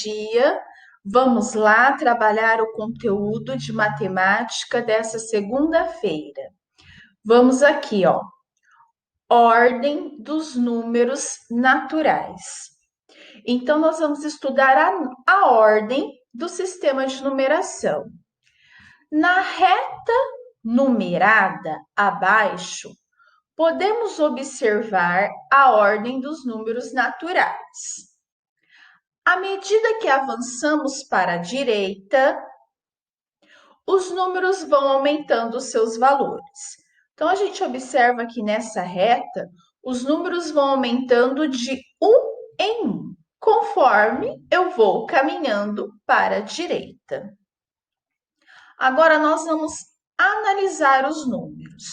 dia. Vamos lá trabalhar o conteúdo de matemática dessa segunda-feira. Vamos aqui, ó. Ordem dos números naturais. Então, nós vamos estudar a ordem do sistema de numeração. Na reta numerada abaixo, podemos observar a ordem dos números naturais. À medida que avançamos para a direita, os números vão aumentando seus valores. Então, a gente observa que nessa reta, os números vão aumentando de 1 em 1, conforme eu vou caminhando para a direita. Agora, nós vamos analisar os números.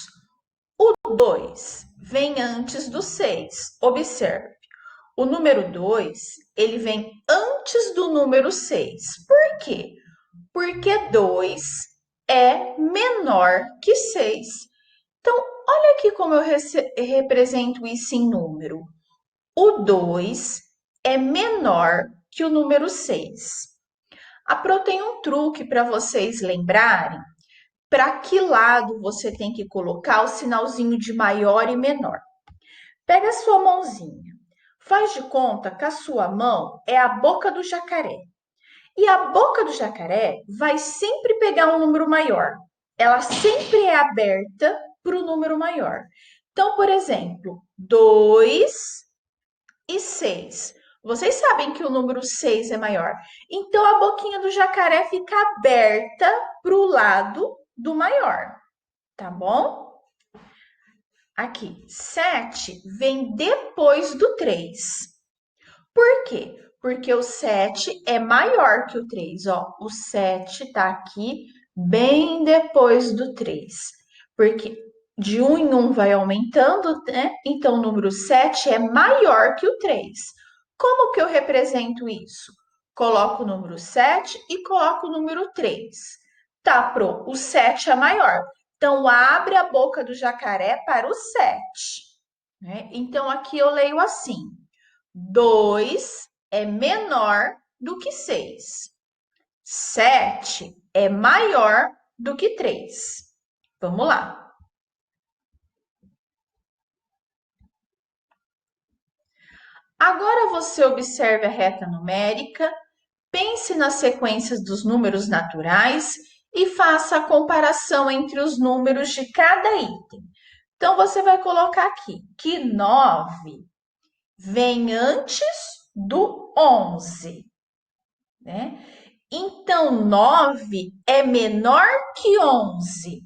O 2 vem antes do 6. Observe. O número 2, ele vem antes do número 6. Por quê? Porque 2 é menor que 6. Então, olha aqui como eu represento isso em número. O 2 é menor que o número 6. A Pro tem um truque para vocês lembrarem para que lado você tem que colocar o sinalzinho de maior e menor. Pega a sua mãozinha. Faz de conta que a sua mão é a boca do jacaré. E a boca do jacaré vai sempre pegar um número maior. Ela sempre é aberta para o número maior. Então, por exemplo, 2 e 6. Vocês sabem que o número 6 é maior. Então, a boquinha do jacaré fica aberta para o lado do maior. Tá bom? Aqui, 7 vem depois do 3. Por quê? Porque o 7 é maior que o 3, ó. O 7 está aqui bem depois do 3. Porque de 1 em 1 vai aumentando, né? Então, o número 7 é maior que o 3. Como que eu represento isso? Coloco o número 7 e coloco o número 3. Tá, Pro, o 7 é maior. Então, abre a boca do jacaré para o 7. Né? Então, aqui eu leio assim. 2 é menor do que 6. 7 é maior do que 3. Vamos lá. Agora você observe a reta numérica, pense nas sequências dos números naturais e faça a comparação entre os números de cada item. Então, você vai colocar aqui que 9 vem antes do 11, né? Então, 9 é menor que 11.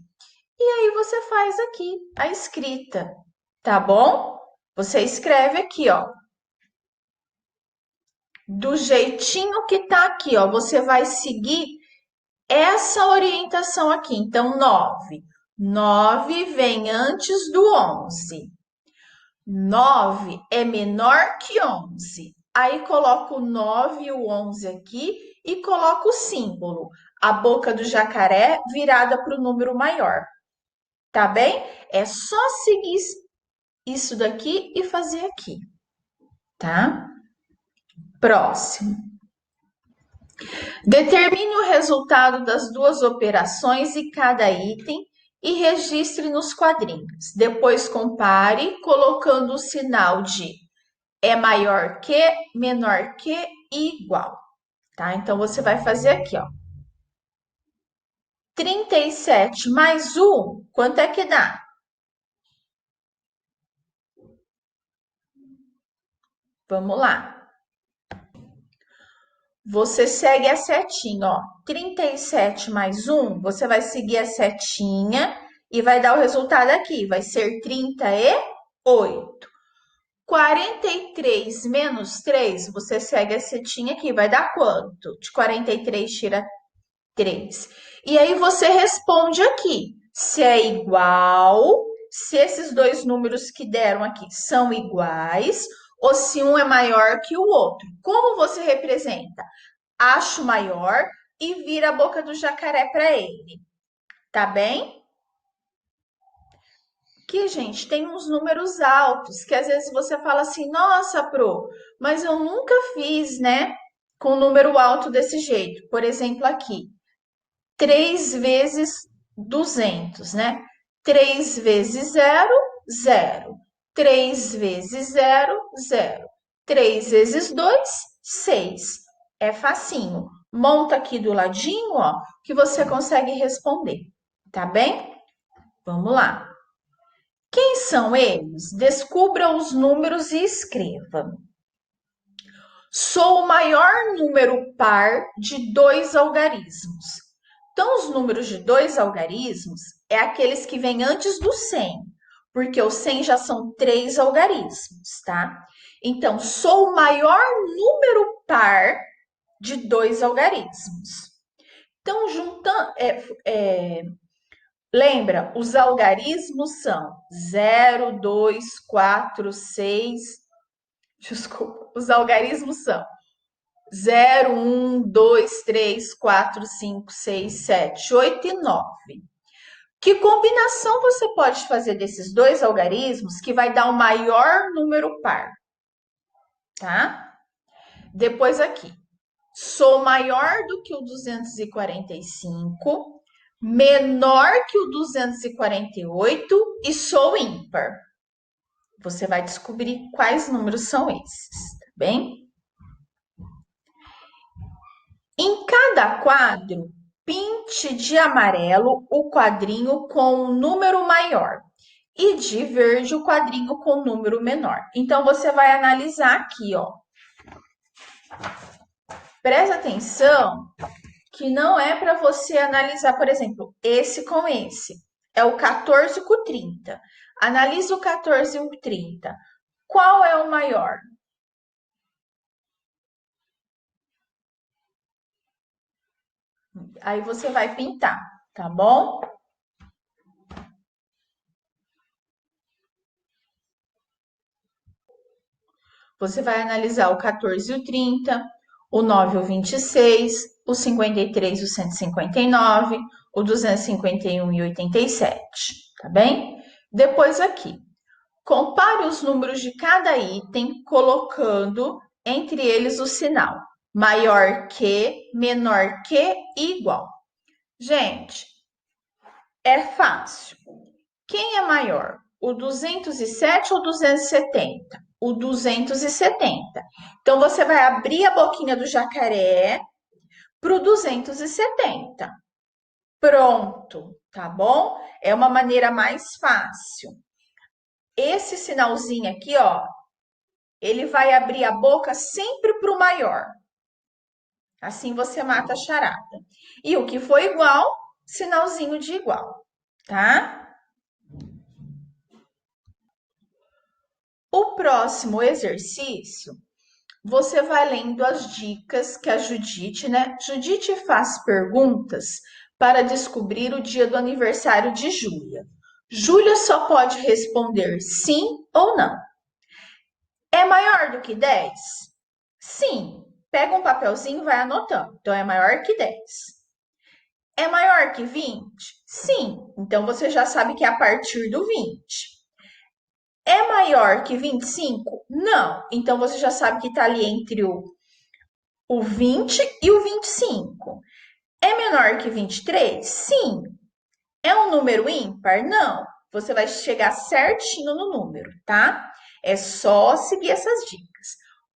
E aí você faz aqui a escrita, tá bom? Você escreve aqui, ó. Do jeitinho que tá aqui, ó. Você vai seguir essa orientação aqui. Então, 9. 9 vem antes do 11. 9 é menor que 11. Aí coloco o 9 e o 11 aqui e coloco o símbolo, a boca do jacaré virada para o número maior. Tá bem? É só seguir isso daqui e fazer aqui, tá? Próximo. Determine o resultado das duas operações e cada item e registre nos quadrinhos. Depois compare colocando o sinal de é maior que, menor que e igual, tá? Então, você vai fazer aqui, ó. 37 mais 1, quanto é que dá? Vamos lá. Você segue a setinha, ó. 37 mais 1, você vai seguir a setinha e vai dar o resultado aqui. Vai ser 38. 43 menos 3, você segue a setinha aqui, vai dar quanto? De 43 tira 3. E aí você responde aqui, se é igual, se esses dois números que deram aqui são iguais, ou se um é maior que o outro. Como você representa? Acho maior e vira a boca do jacaré para ele. Tá bem? Que, gente, tem uns números altos que às vezes você fala assim, nossa, Pro, mas eu nunca fiz, né? com número alto desse jeito. Por exemplo, aqui, 3 vezes 200, né? 3 vezes 0, 0. 3 vezes 0, 0. 3 vezes 2, 6. É facinho. Monta aqui do ladinho, ó, que você consegue responder. Tá bem? Vamos lá. Quem são eles? Descubra os números e escreva. Sou o maior número par de dois algarismos. Então, os números de dois algarismos é aqueles que vêm antes do 100, porque o 100 já são 3 algarismos, tá? Então, sou o maior número par de dois algarismos. Então, juntando, lembra, os algarismos são 0, 2, 4, 6. Desculpa, os algarismos são 0, 1, 2, 3, 4, 5, 6, 7, 8 e 9. Que combinação você pode fazer desses dois algarismos que vai dar o maior número par? Tá? Depois aqui. Sou maior do que o 245, menor que o 248 e sou ímpar. Você vai descobrir quais números são esses, tá bem? Em cada quadro, pinte de amarelo o quadrinho com um número maior e de verde o quadrinho com um número menor. Então, você vai analisar aqui, ó. Presta atenção que não é para você analisar, por exemplo, esse com esse. É o 14 com o 30. Analisa o 14 e o 30. Qual é o maior? Aí você vai pintar, tá bom? Você vai analisar o 14 e o 30, o 9 e o 26, o 53 e o 159, o 251 e 87, tá bem? Depois aqui, compare os números de cada item colocando entre eles o sinal maior que, menor que e igual. Gente, é fácil. Quem é maior? O 207 ou 270? O 270. Então, você vai abrir a boquinha do jacaré para o 270. Pronto, tá bom? É uma maneira mais fácil. Esse sinalzinho aqui, ó, ele vai abrir a boca sempre para o maior. Assim você mata a charada. E o que for igual, sinalzinho de igual, tá? O próximo exercício, você vai lendo as dicas que a Judite, né? Judite faz perguntas para descobrir o dia do aniversário de Júlia. Júlia só pode responder sim ou não. É maior do que 10? Sim. Pega um papelzinho e vai anotando. Então, é maior que 10. É maior que 20? Sim. Então, você já sabe que é a partir do 20. É maior que 25? Não. Então, você já sabe que está ali entre o 20 e o 25. É menor que 23? Sim. É um número ímpar? Não. Você vai chegar certinho no número, tá? É só seguir essas dicas.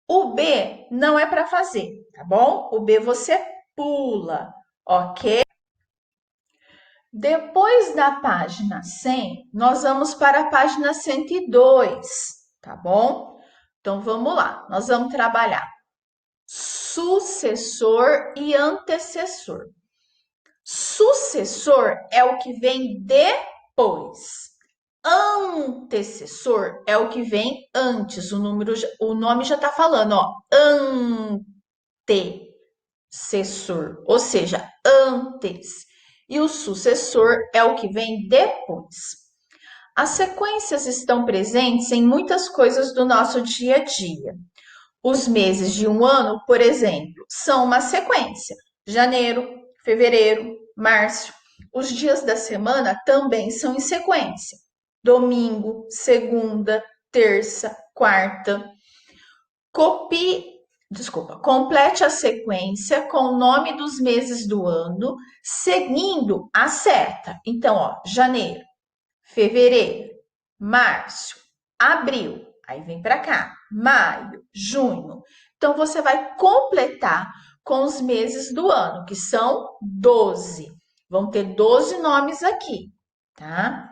O B não é para fazer, tá bom? O B você pula, ok? Depois da página 100, nós vamos para a página 102, tá bom? Então vamos lá, nós vamos trabalhar sucessor e antecessor. Sucessor é o que vem depois. Antecessor é o que vem antes. O nome já está falando, ó, antecessor, ou seja, antes. E o sucessor é o que vem depois. As sequências estão presentes em muitas coisas do nosso dia a dia. Os meses de um ano, por exemplo, são uma sequência: janeiro, fevereiro, março. Os dias da semana também são em sequência: domingo, segunda, terça, quarta. Copie, Desculpa, complete a sequência com o nome dos meses do ano, seguindo a seta. Então, ó, janeiro, fevereiro, março, abril, aí vem para cá, maio, junho. Então, você vai completar com os meses do ano, que são 12. Vão ter 12 nomes aqui, tá?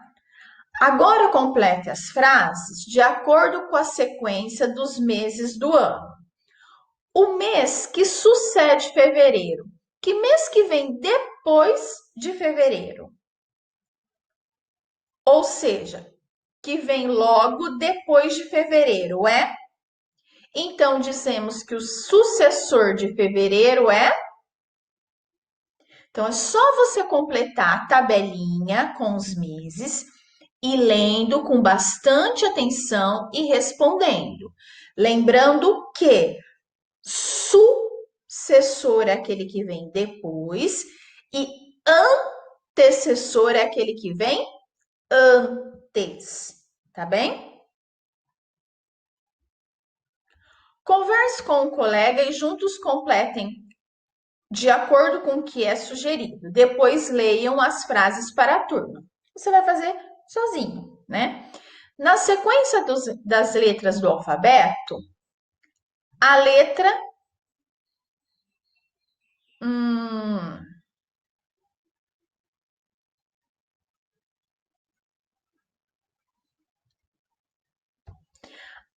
Agora complete as frases de acordo com a sequência dos meses do ano. O mês que sucede fevereiro. Que mês que vem depois de fevereiro? Ou seja, que vem logo depois de fevereiro, é? Então, dissemos que o sucessor de fevereiro é. Então, é só você completar a tabelinha com os meses e lendo com bastante atenção e respondendo. Lembrando que sucessor é aquele que vem depois e antecessor é aquele que vem antes, tá bem? Converse com o colega e juntos completem de acordo com o que é sugerido. Depois leiam as frases para a turma. Você vai fazer sozinho, né? Na sequência das letras do alfabeto, a letra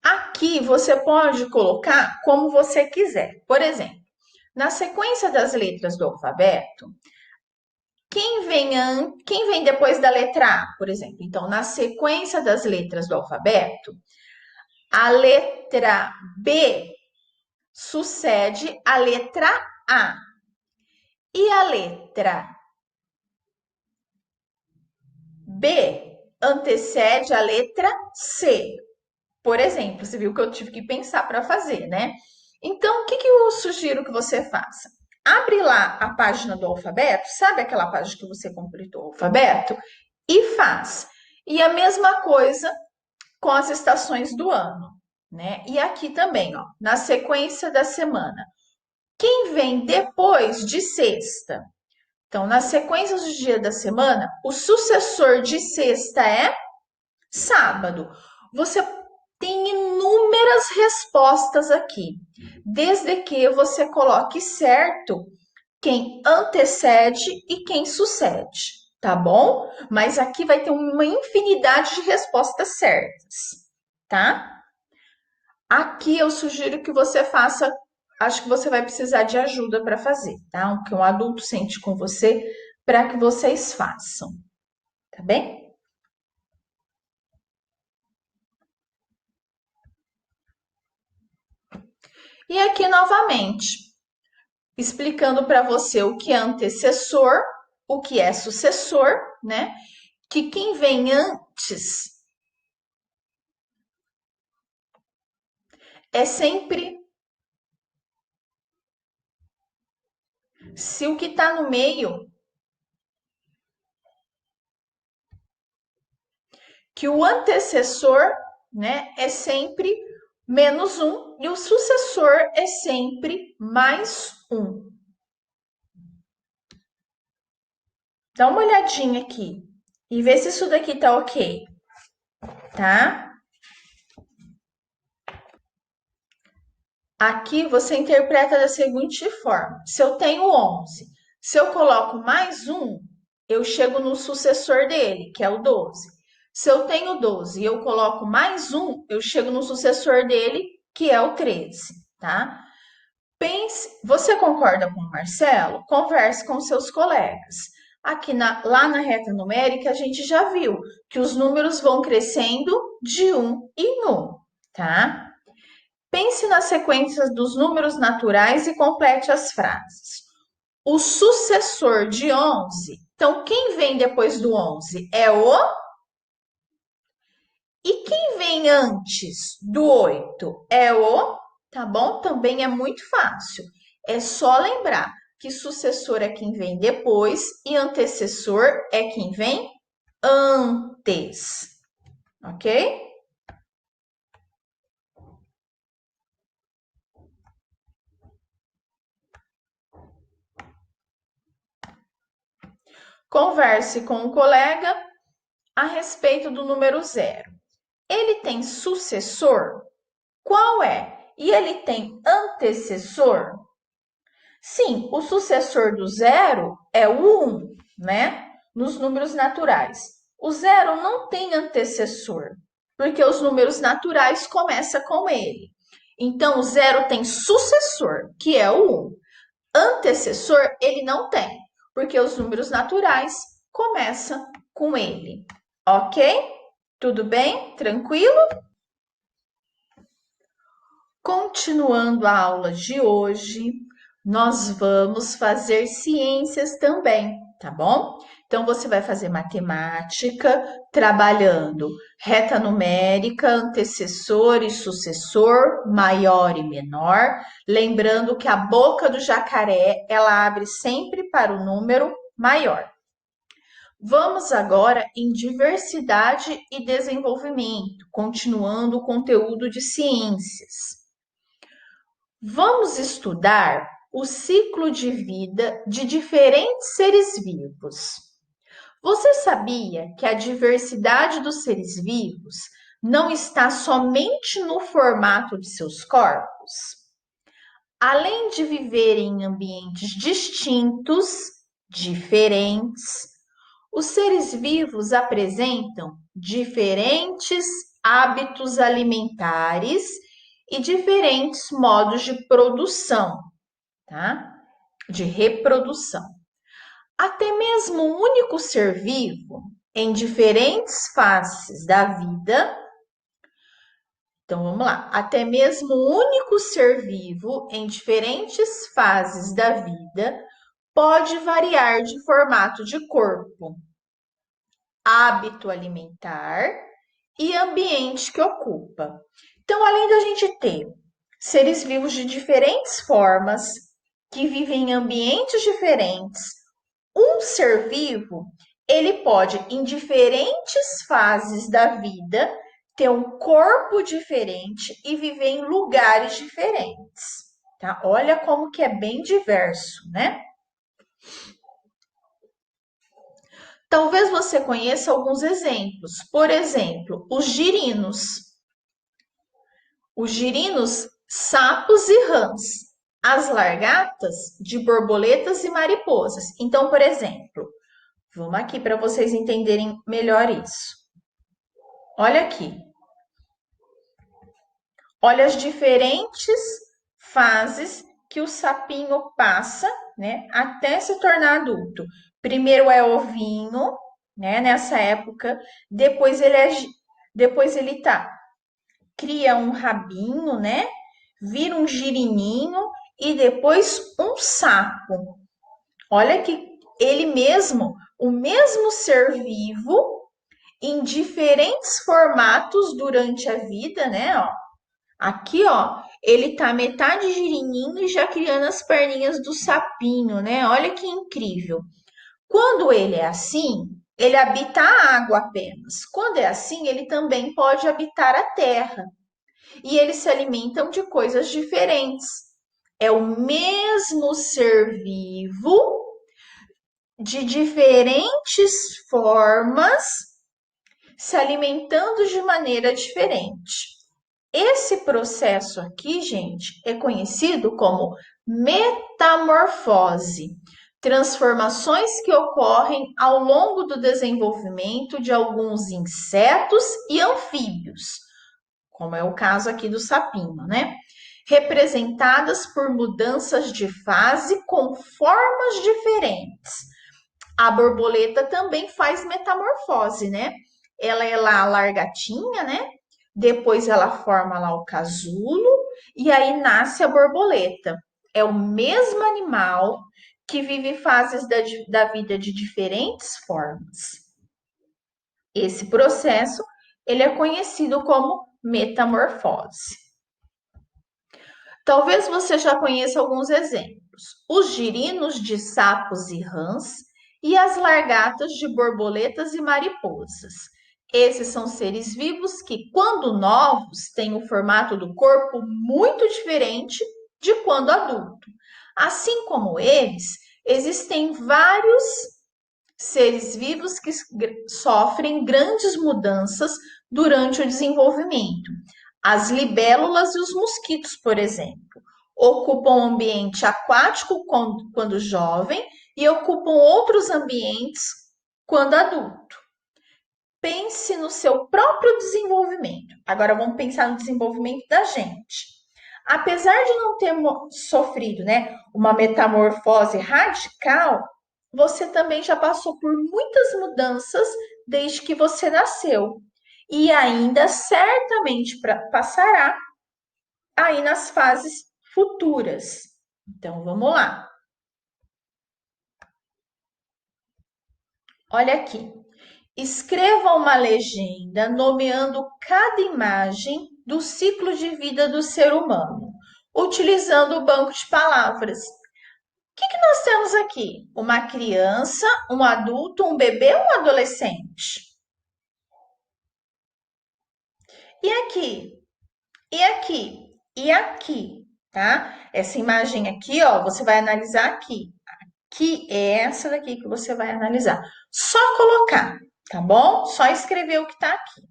aqui você pode colocar como você quiser. Por exemplo, na sequência das letras do alfabeto, quem vem depois da letra A, por exemplo? Então, na sequência das letras do alfabeto, a letra B sucede a letra A. E a letra B antecede a letra C. Por exemplo, você viu que eu tive que pensar para fazer, né? Então, o que eu sugiro que você faça? Abre lá a página do alfabeto, sabe aquela página que você completou o alfabeto? E faz. E a mesma coisa com as estações do ano, né? E aqui também, ó, na sequência da semana. Quem vem depois de sexta? Então, na sequência dos dias da semana, o sucessor de sexta é sábado. Você tem inúmeras respostas aqui, desde que você coloque certo quem antecede e quem sucede, tá bom? Mas aqui vai ter uma infinidade de respostas certas, tá? Aqui eu sugiro que você faça, acho que você vai precisar de ajuda para fazer, tá? Que um adulto sente com você para que vocês façam, tá bem? E aqui novamente, explicando para você o que é antecessor, o que é sucessor, né? Que quem vem antes é sempre se o que está no meio, que o antecessor, né, é sempre menos um e o sucessor é sempre mais um. Dá uma olhadinha aqui e vê se isso daqui tá ok, tá? Aqui você interpreta da seguinte forma: se eu tenho 11, se eu coloco mais um, eu chego no sucessor dele, que é o 12. Se eu tenho 12 e eu coloco mais um, eu chego no sucessor dele, que é o 13, tá? Pense, você concorda com o Marcelo? Converse com seus colegas. Aqui lá na reta numérica, a gente já viu que os números vão crescendo de um em um, tá? Pense nas sequências dos números naturais e complete as frases. O sucessor de 11, então quem vem depois do 11 é o. E quem vem antes do 8 é o. Tá bom? Também é muito fácil. É só lembrar que sucessor é quem vem depois e antecessor é quem vem antes. Ok? Converse com um colega a respeito do número zero. Ele tem sucessor? Qual é? E ele tem antecessor? Sim, o sucessor do zero é o 1, né? Nos números naturais. O zero não tem antecessor, porque os números naturais começam com ele. Então, o zero tem sucessor, que é o 1. Antecessor, ele não tem, porque os números naturais começam com ele. Ok? Tudo bem? Tranquilo? Continuando a aula de hoje, nós vamos fazer ciências também, tá bom? Então, você vai fazer matemática, trabalhando reta numérica, antecessor e sucessor, maior e menor. Lembrando que a boca do jacaré, ela abre sempre para o número maior. Vamos agora em diversidade e desenvolvimento, continuando o conteúdo de ciências. Vamos estudar o ciclo de vida de diferentes seres vivos. Você sabia que a diversidade dos seres vivos não está somente no formato de seus corpos? Além de viverem em ambientes distintos, diferentes, os seres vivos apresentam diferentes hábitos alimentares e diferentes modos de produção, tá? De reprodução. Até mesmo um único ser vivo, em diferentes fases da vida. Então vamos lá. Até mesmo um único ser vivo, em diferentes fases da vida, pode variar de formato de corpo, hábito alimentar e ambiente que ocupa. Então, além da gente ter seres vivos de diferentes formas, que vivem em ambientes diferentes, um ser vivo, ele pode, em diferentes fases da vida, ter um corpo diferente e viver em lugares diferentes. Tá? Olha como que é bem diverso, né? Talvez você conheça alguns exemplos. Por exemplo, os girinos. Os girinos, sapos e rãs. As largatas, de borboletas e mariposas. Então, por exemplo, vamos aqui para vocês entenderem melhor isso. Olha aqui. Olha as diferentes fases que o sapinho passa, né, até se tornar adulto. Primeiro é ovinho, né, nessa época. Depois ele cria um rabinho, né? Vira um girininho e depois um sapo. Olha que ele mesmo, o mesmo ser vivo, em diferentes formatos durante a vida, né? Ó, aqui, ó, ele tá metade girininho e já criando as perninhas do sapinho, né? Olha que incrível. Quando ele é assim, ele habita a água apenas. Quando é assim, ele também pode habitar a terra. E eles se alimentam de coisas diferentes. É o mesmo ser vivo de diferentes formas se alimentando de maneira diferente. Esse processo aqui, gente, é conhecido como metamorfose, transformações que ocorrem ao longo do desenvolvimento de alguns insetos e anfíbios, como é o caso aqui do sapinho, né? Representadas por mudanças de fase com formas diferentes. A borboleta também faz metamorfose, né? Ela é lá a largatinha, né? Depois ela forma lá o casulo e aí nasce a borboleta. É o mesmo animal que vive fases da vida de diferentes formas. Esse processo, ele é conhecido como metamorfose. Talvez você já conheça alguns exemplos. Os girinos de sapos e rãs e as largatas de borboletas e mariposas. Esses são seres vivos que, quando novos, têm o formato do corpo muito diferente de quando adulto. Assim como eles, existem vários Seres vivos que sofrem grandes mudanças durante o desenvolvimento. As libélulas e os mosquitos, por exemplo, ocupam o ambiente aquático quando jovem e ocupam outros ambientes quando adulto. Pense no seu próprio desenvolvimento. Agora vamos pensar no desenvolvimento da gente. Apesar de não ter sofrido, né, uma metamorfose radical, você também já passou por muitas mudanças desde que você nasceu. E ainda certamente passará aí nas fases futuras. Então vamos lá. Olha aqui. Escreva uma legenda nomeando cada imagem do ciclo de vida do ser humano, utilizando o banco de palavras. O que nós temos aqui? Uma criança, um adulto, um bebê ou um adolescente? E aqui? E aqui? E aqui? Tá? Essa imagem aqui, ó, você vai analisar aqui. Que é essa daqui que você vai analisar. Só colocar, tá bom? Só escrever o que tá aqui.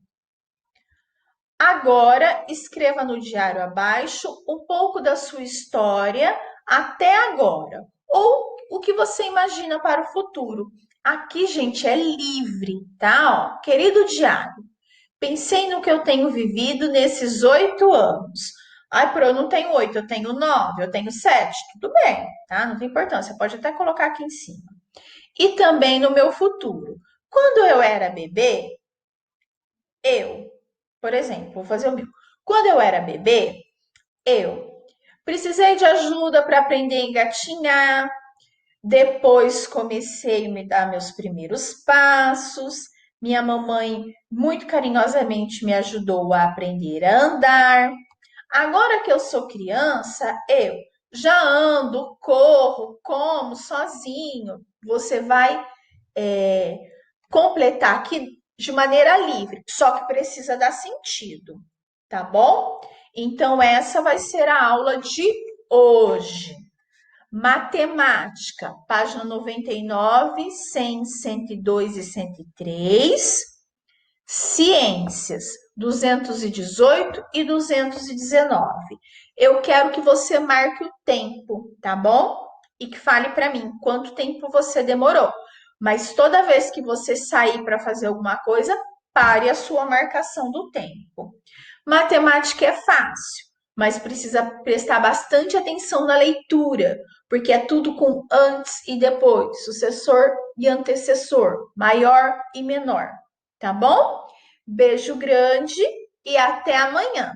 Agora, escreva no diário abaixo um pouco da sua história até agora, ou o que você imagina para o futuro. Aqui, gente, é livre, tá? Ó, querido diário, pensei no que eu tenho vivido nesses 8 anos. Ai, Pro, eu não tenho 8, eu tenho 9, eu tenho 7. Tudo bem, tá? Não tem importância, pode até colocar aqui em cima. E também no meu futuro. Quando eu era bebê, por exemplo, vou fazer o meu. Quando eu era bebê, eu precisei de ajuda para aprender a engatinhar. Depois comecei a me dar meus primeiros passos. Minha mamãe muito carinhosamente me ajudou a aprender a andar. Agora que eu sou criança, eu já ando, corro, como sozinho. Você vai completar aqui de maneira livre, só que precisa dar sentido, tá bom? Então, essa vai ser a aula de hoje. Matemática, página 99, 100, 102 e 103. Ciências, 218 e 219. Eu quero que você marque o tempo, tá bom? E que fale para mim quanto tempo você demorou. Mas toda vez que você sair para fazer alguma coisa, pare a sua marcação do tempo. Matemática é fácil, mas precisa prestar bastante atenção na leitura, porque é tudo com antes e depois, sucessor e antecessor, maior e menor, tá bom? Beijo grande e até amanhã.